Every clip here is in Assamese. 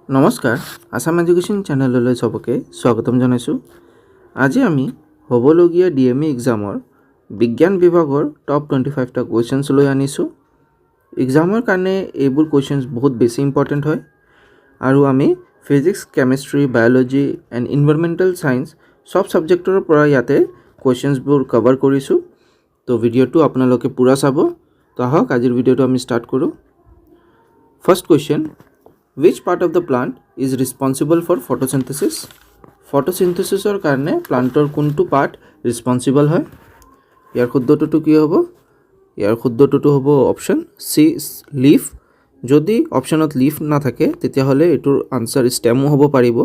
নমস্কাৰ, আসাম এডুকেশ্যন চেনেললৈ সবকে স্বাগতম জনাইছোঁ। আজি আমি হ'বলগীয়া DME এক্সামৰ বিজ্ঞান বিভাগৰ টপ 25টা কুৱেশ্যনছ লৈ আনিছোঁ। এক্সামৰ কাৰণে এইবোৰ কুৱেশ্যনছ বহুত বেছি ইম্পৰ্টেণ্ট হয় আৰু আমি physics, chemistry, biology and environmental science সব ছাবজেক্টৰ পৰা ইয়াতে কুৱেশ্যনছবোৰ কভাৰ কৰিছোঁ। তো ভিডিঅ'টো আপোনালোকে পুৰা চাব। তো আহক আজিৰ ভিডিঅ'টো আমি ষ্টাৰ্ট কৰোঁ। First question, which part of the plant is responsible for photosynthesis? Photosynthesisৰ কাৰণে প্লান্টৰ কোনটো পাৰ্ট ৰেসপন্সিবল হয়? ইয়াৰ শুদ্ধটো কি হ'ব? ইয়াৰ শুদ্ধটো হ'ব অপশ্যন সি, লিফ। যদি অপশ্যনত লিফ নাথাকে তেতিয়াহ'লে এইটোৰ আনসাৰ ষ্টেমো হ'ব পাৰিব,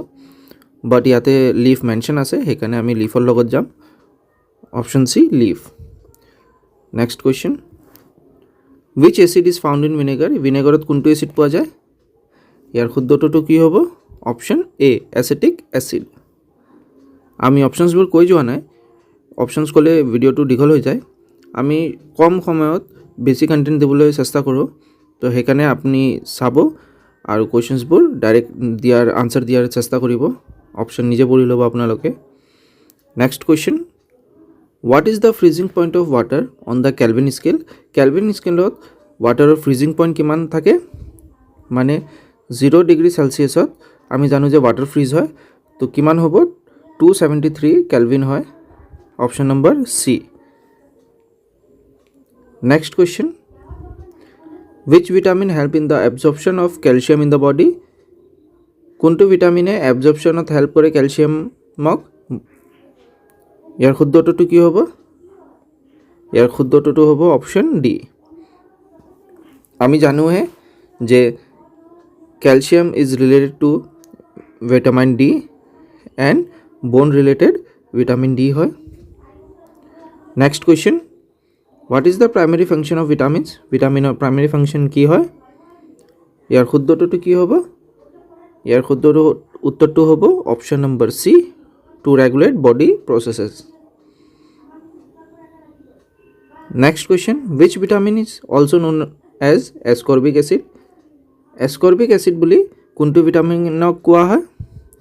বাট ইয়াতে লিফ মেনশ্যন আছে, সেইকাৰণে আমি লিফৰ লগত যাম। Option C, leaf. Next question, which acid is found in vinegar? ভিনেগাৰত কোনটো এচিড পোৱা যায়? ইয়াৰ শুদ্ধটো কি হ'ব? Option A, acetic acid. আমি অপশ্যনছবোৰ কৈ যোৱা নাই, অপশ্যনছ ক'লে ভিডিঅ'টো দীঘল হৈ যায়। আমি কম সময়ত বেছি কণ্টেণ্ট দিবলৈ চেষ্টা কৰোঁ, তো সেইকাৰণে আপুনি চাব আৰু কুৱেশ্যনছবোৰ ডাইৰেক্ট আনচাৰ দিয়াৰ চেষ্টা কৰিব। অপশ্যন নিজে পঢ়ি ল'ব আপোনালোকে। Next question, what is the freezing point of water on the Kelvin scale? Kelvin স্কেলত ৱাটাৰৰ ফ্ৰিজিং পইণ্ট কিমান থাকে? মানে 0 ডিগ্ৰী চেলচিয়াছত আমি জানো যে ৱাটাৰ ফ্ৰিজ হয়, তো কিমান হ'ব? 273 কেলভিন হয়। Option number C. Next question, which vitamin help in the absorption of calcium in the body? কোনটো ভিটামিনে এবজৰ্পশ্যনত হেল্প কৰে কেলচিয়ামক? ইয়াৰ শুদ্ধটো কি হ'ব? ইয়াৰ শুদ্ধটো হ'ব অপশ্যন ডি। আমি জানোহে যে calcium is related to vitamin D and bone related vitamin D হয়। Next question, what is the primary function of vitamins? ভিটামিনৰ primary function কি হয়? ইয়াৰ শুদ্ধটো কি হ'ব? ইয়াৰ শুদ্ধটো উত্তৰটো হ'ব option number C, to regulate body processes. Next question, which vitamin is also known as ascorbic acid? Ascorbic acid বুলি কোনটো ভিটামিনক কোৱা হয়?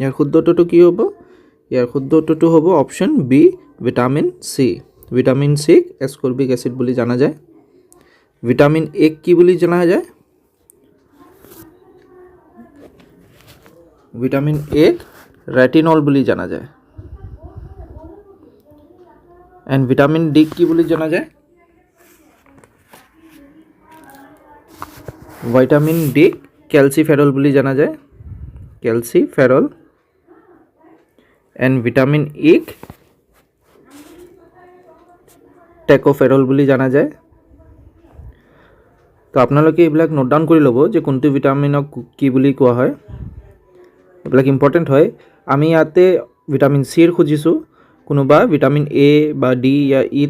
ইয়াৰ শুদ্ধটো কি হ'ব? ইয়াৰ শুদ্ধটো হ'ব option B, vitamin C. Vitamin চিক এসকৰ্বিক এচিড বুলি জনা যায়। ভিটামিন এক কি বুলি জনা যায়? ভিটামিন এক ৰেটিনল বুলি জনা যায়। এণ্ড ভিটামিন ডি কি বুলি জনা যায়? ভিটামিন ডি ক্যালসিফেরল বুলি জানা যায়। Calciferol. And vitamin eco tocopherol বুলি জানা যায়। তো আপোনালোকে এইবিলাক নোট ডাউন কৰি ল'ব যে কোনটো ভিটামিনক কি বুলি কোৱা হয়। এইবিলাক ইম্পৰ্টেণ্ট হয়। আমি ইয়াতে ভিটামিন চিৰ খুজিছোঁ, কোনোবা ভিটামিন এ বা ডি या ই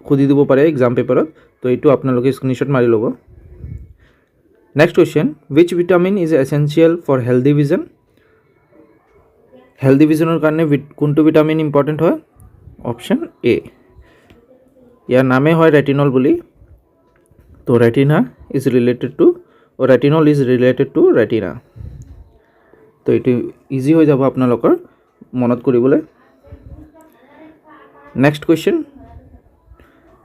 খুজি দিব পাৰে এক্সাম পেপাৰত, তো এইটো আপোনালোকে স্ক্ৰীনশ্বট মাৰি ল'ব। Next question, which vitamin is essential for healthy vision? Healthy visionৰ কাৰণে কোনটো ভিটামিন ইম্পৰ্টেণ্ট হয়? অপশ্যন এ, ইয়াৰ নামে হয় ৰেটিনল বুলি। তো retina is related to, retinol is related to retina. তো এইটো ইজি হৈ যাব আপোনালোকৰ মনত কৰিবলৈ। Next question,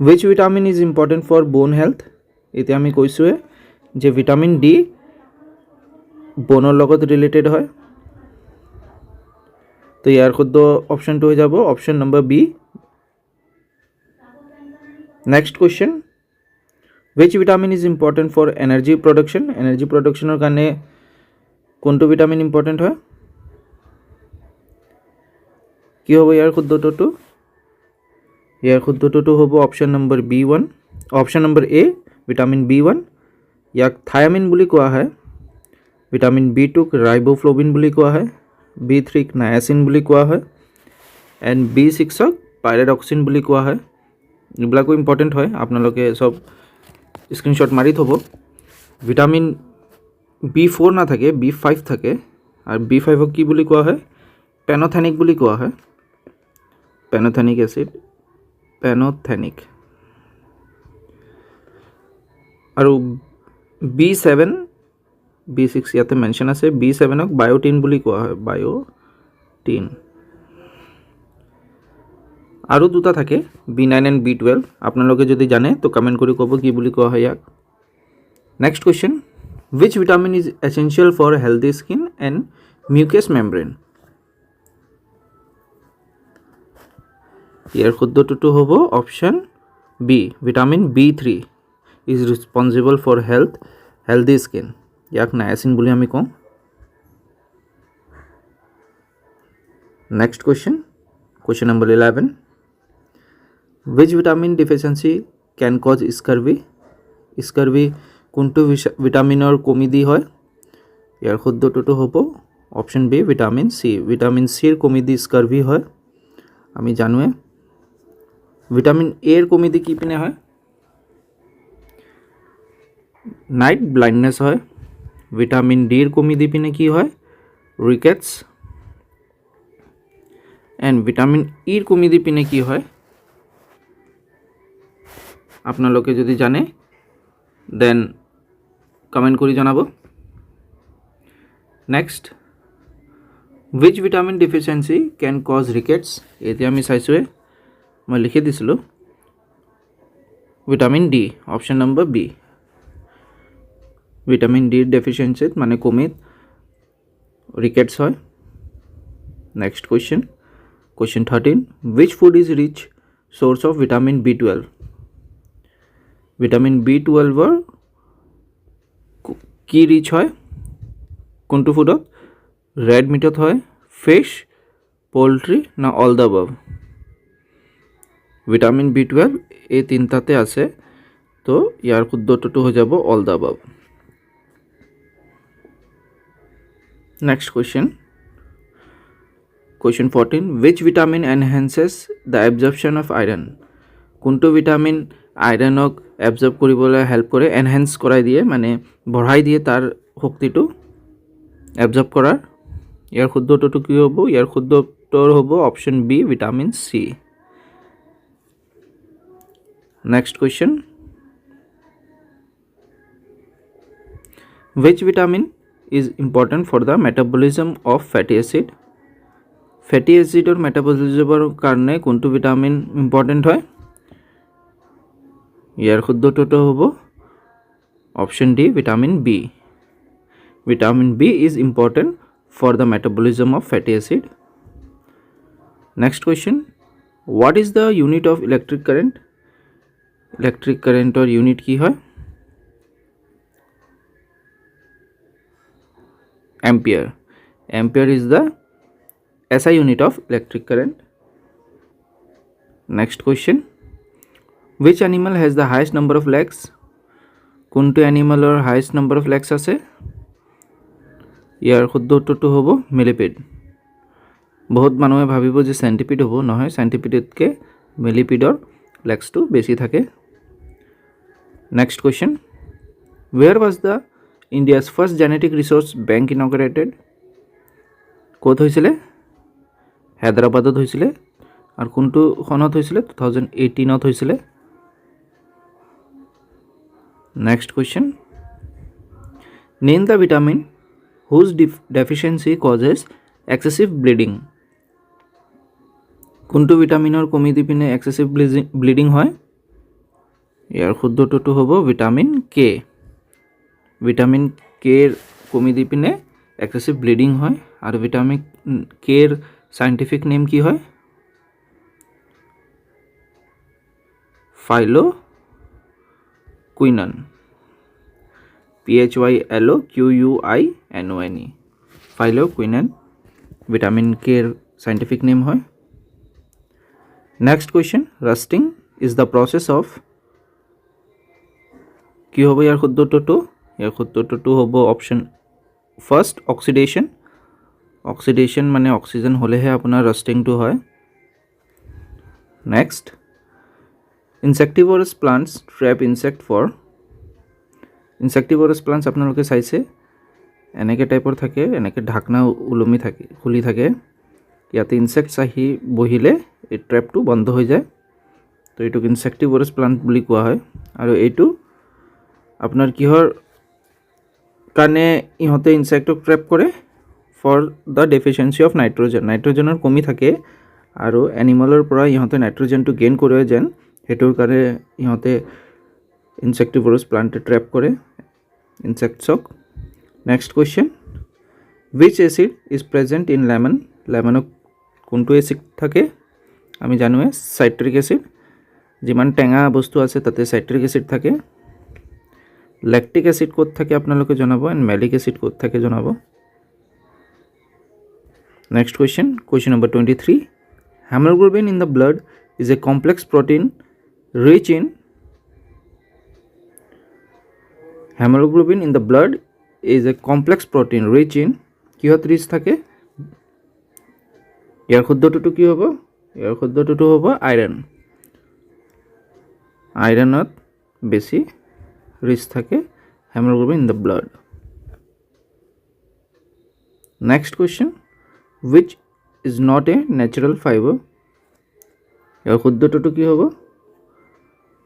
which vitamin is important for bone health? এতিয়া আমি কৈছোঁৱে যে ভিটামিন ডি বনৰ লগত ৰিলেটেড হয়। তো ইয়াৰ শুদ্ধ অপশ্যনটো হৈ যাব option number B. Next question, which vitamin is important for energy production? Energy প্ৰডাকশ্যনৰ কাৰণে কোনটো ভিটামিন ইম্পৰ্টেণ্ট হয়? কি হ'ব ইয়াৰ শুদ্ধটো? ইয়াৰ শুদ্ধটো হ'ব option number B1, option number A, vitamin B1। ইয়াক থায়ামিন বুলি কোৱা হয়। ভিটামিন B2ক ৰাইবোফ্লোবিন বুলি কোৱা হয়। B3ক নায়াচিন বুলি কোৱা হয়। এণ্ড B6ক পাইৰেডক্সিন বুলি কোৱা হয়। এইবিলাকো ইম্পৰ্টেণ্ট হয়, আপোনালোকে চব স্ক্ৰীনশ্বট মাৰি থ'ব। ভিটামিন B4 নাথাকে, B5 থাকে। আৰু B5ক কি বুলি কোৱা হয়? পেনথেনিক বুলি কোৱা হয়। পেনথেনিক এচিড, পেনথেনিক। আৰু B7 B6 ইয়াতে মেনশ্যন আছে, B7ক বায়োটিন বুলি কোৱা হয়, বায়োটিন। আৰু দুটা থাকে B9 এণ্ড B12, আপোনালোকে যদি জানে তো কমেণ্ট কৰি ক'ব কি বুলি কোৱা হয় ইয়াক। Next question, which vitamin is essential for healthy skin and mucous membrane? ইয়াৰ শুদ্ধটো হ'ব option B, vitamin B3 is responsible for healthy skin, ইয়াক নায়াচিন বুলি আমি কওঁ। Next question, question number 11, which vitamin deficiency can cause scurvy? Scurvy কোনটো ভিটামিনৰ কমি দি হয়? ইয়াৰ শুদ্ধটো হ'ব option B, vitamin C. Vitamin চিৰ কমি দি স্কাৰ্ভি হয়, আমি জানোৱে। ভিটামিন এৰ কমি দি কি পিনে হয়? নাইট ব্লাইণ্ডনেছ হয়। ভিটামিন ডিৰ কমি দি পিনে কি হয়? ৰিকেটছ। এণ্ড ভিটামিন ইৰ কমি দি পিনে কি হয়? আপোনালোকে যদি জানে দেন কমেণ্ট কৰি জনাব। Next, which vitamin deficiency can cause rickets? এতিয়া আমি চাইছোৱে, মই লিখি দিছিলোঁ vitamin D, option number B. Vitamin ডিৰ ডেফিচিয়েঞ্চিত মানে কমিত ৰিকেটছ হয়। Next question, question 13, which food is rich source of vitamin B12? Vitamin B12ৰ কি ৰিচ হয় কোনটো ফুডত? ৰেড মিটত হয়, ফিছ, পল্ট্ৰি না all the above? Vitamin B12 এই তিনিটাতে আছে, তো ইয়াৰ শুদ্ধটো হৈ যাব all the above. Next question, question 14, which vitamin enhances the absorption of iron? কোনটো ভিটামিন আইৰণক এবজৰ্ব কৰিবলৈ হেল্প কৰে, এনহেন্স কৰাই দিয়ে, মানে বঢ়াই দিয়ে তাৰ শক্তিটো এবজৰ্ব কৰাৰ? ইয়াৰ শুদ্ধটো কি হ'ব? ইয়াৰ শুদ্ধ উত্তৰ হ'ব option B, vitamin C. Next question, which vitamin is important for the metabolism of fatty acid? ফেটি এচিডৰ মেটাবলিজমৰ কাৰণে কোনটো ভিটামিন ইম্পৰ্টেণ্ট হয়? ইয়াৰ শুদ্ধটো হ'ব option D, vitamin B. Vitamin B is important for the metabolism of fatty acid. Next question, what is the unit of electric current? Electric কাৰেণ্টৰ ইউনিট কি হয়? Ampere. Ampere is the SI unit of electric current. Next question, which animal has the highest number of legs? কোনটো এনিমেলৰ হাইয়েষ্ট নাম্বাৰ অফ লেগছ আছে? ইয়াৰ শুদ্ধ উত্তৰটো হ'ব মিলিপিড। বহুত মানুহে ভাবিব যে চেণ্টিপিড হ'ব, নহয়, চেণ্টিপিডতকৈ মিলিপিডৰ লেগছটো বেছি থাকে। Next question, where was the India's first genetic resource bank inaugurated? ক'ত হৈছিলে? হায়দৰাবাদত হৈছিলে। আৰু কোনটো সনত হৈছিলে? 2018ত হৈছিলে। Next question, name the vitamin হুজ ডেফিচিয়েঞ্চি কজেছ এক্সেছিভ ব্লিডিং? কোনটো ভিটামিনৰ কমি দি পিনে এক্সেছিভ ব্লিডিং হয়? ইয়াৰ শুদ্ধটো হ'ব ভিটামিন কে। ভিটামিন কেৰ কমি দি পিনে এক্সেছিভ ব্লিডিং হয়। আৰু ভিটামিন কেৰ সাইণ্টিফিক নেম কি হয়? ফাইলোকুইনন, PHYLOQUINONE, ফাইলোকুইনন ভিটামিন কেৰ সাইণ্টিফিক নেম হয়। Next question, rusting is the process of, কি হ'ব ইয়াৰ শুদ্ধটো? ইয়াৰ শুদ্ধটো হ'ব অপশ্যন ফাৰ্ষ্ট, অক্সিডেশ্যন। অক্সিডেশ্যন মানে অক্সিজেন হ'লেহে আপোনাৰ ৰাষ্টিংটো হয়। Next, insectivorous plants trap insect for. Insectivorous plants আপোনালোকে চাইছে, এনেকৈ টাইপৰ থাকে, এনেকৈ ঢাকনা ওলমি থাকে, খুলি থাকে। ইয়াতে ইনচেক্টছ আহি বহিলে এই ট্ৰেপটো বন্ধ হৈ যায়, তো এইটোক ইনচেক্টিভৰাছ প্লাণ্ট বুলি কোৱা হয়। আৰু এইটো আপোনাৰ কিহৰ কাৰণে ইহঁতে ইনচেক্টক ট্ৰেপ কৰে ফৰ দ্য ডেফিচিয়েঞ্চি অফ নাইট্ৰজেনৰ কমি থাকে আৰু এনিমেলৰ পৰা ইহঁতে নাইট্ৰজেনটো গেইন কৰে যেন সেইটোৰ কাৰণে ইহঁতে ইনচেক্টিভোৰাছ প্লাণ্টে ট্ৰেপ কৰে ইনচেক্টছক next question which acid is present in লেমনত কোনটো এচিড থাকে আমি জানোৱে চাইট্ৰিক এচিড যিমান টেঙা বস্তু আছে তাতে চাইট্ৰিক এচিড থাকে লেক্টিক এচিড ক'ত থাকে আপোনালোকে জনাব এণ্ড মেলিক এচিড ক'ত থাকে জনাব next question number 23 hemoglobin in the blood is a complex protein rich in hemoglobin in the blood is a complex protein rich in কিহত ৰিচ থাকে ইয়াৰ শুদ্ধটোতো কি হ'ব ইয়াৰ শুদ্ধটোতো হ'ব আইৰণত বেছি ৰিচ থাকে hemoglobin in the blood next question which is not a natural fiber ইয়াৰ শুদ্ধটোতো কি হ'ব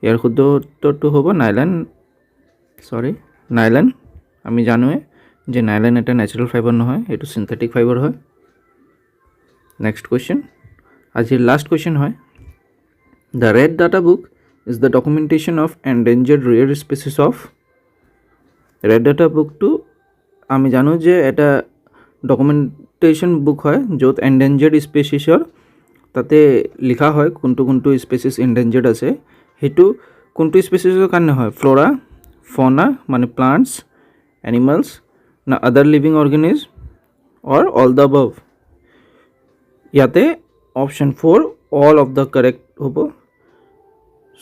ইয়াৰ শুদ্ধটোতো হ'ব নাইলন আমি জানোৱে যে নাইলন এটা ন্যাচাৰাল ফাইবাৰ নহয় এটো সিনথেটিক ফাইবাৰ হয় নেক্সট কোয়েশ্চন আজিৰ লাস্ট কোয়েশ্চন হয় the red data book is the documentation of endangered rare species of red data বুকটো আমি জানো যে এটা ডকুমেন্টেশন বুক হয় য'ত এন্ডেঞ্জার্ড স্পিসিসৰ তাতে লিখা হয় কোনটো স্পিসিস এন্ডেঞ্জাৰ্ড আছে হেতু কোনটো স্পিসিসৰ কাৰণে হয় ফ্লোরা ফনা মানে প্লান্টস এনিমেলস না other living organism or all the above ইয়াতে option 4 all of the correct হ'ব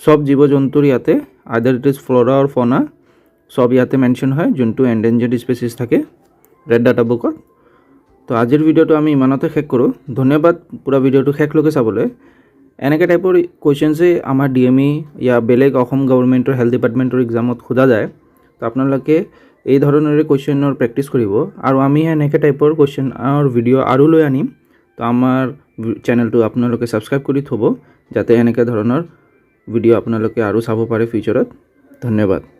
সব জীৱ জন্তুৰ ইয়াতে either it is flora or fauna সব ইয়াতে মেনশন হয় যোনটো এন্ডেঞ্জাৰ্ড স্পিসিস থাকে ৰেড ডাটা বুকত তো আজিৰ ভিডিওটো আমি ইমানতে শেষ কৰোঁ ধন্যবাদ পুৰা ভিডিওটো শেষলৈকে চাবলৈ এনেকৈ টাইপৰ কুৱেশ্যনছে আমাৰ ডিএমই ইয়া বেলেগ অসম গভৰ্ণমেণ্টৰ হেল্থ ডিপাৰ্টমেণ্টৰ এক্সামত সোধা যায় তো আপোনালোকে এই ধৰণৰ কুৱেশ্যনৰ প্ৰেক্টিছ কৰিব আৰু আমি এনেকৈ টাইপৰ কুৱেশ্যনৰ ভিডিঅ' আৰু লৈ আনিম তো আমাৰ চেনেলটো আপোনালোকে ছাবস্ক্ৰাইব কৰি থ'ব যাতে এনেকৈ ধৰণৰ ভিডিঅ' আপোনালোকে আৰু চাব পাৰে ফিউচাৰত ধন্যবাদ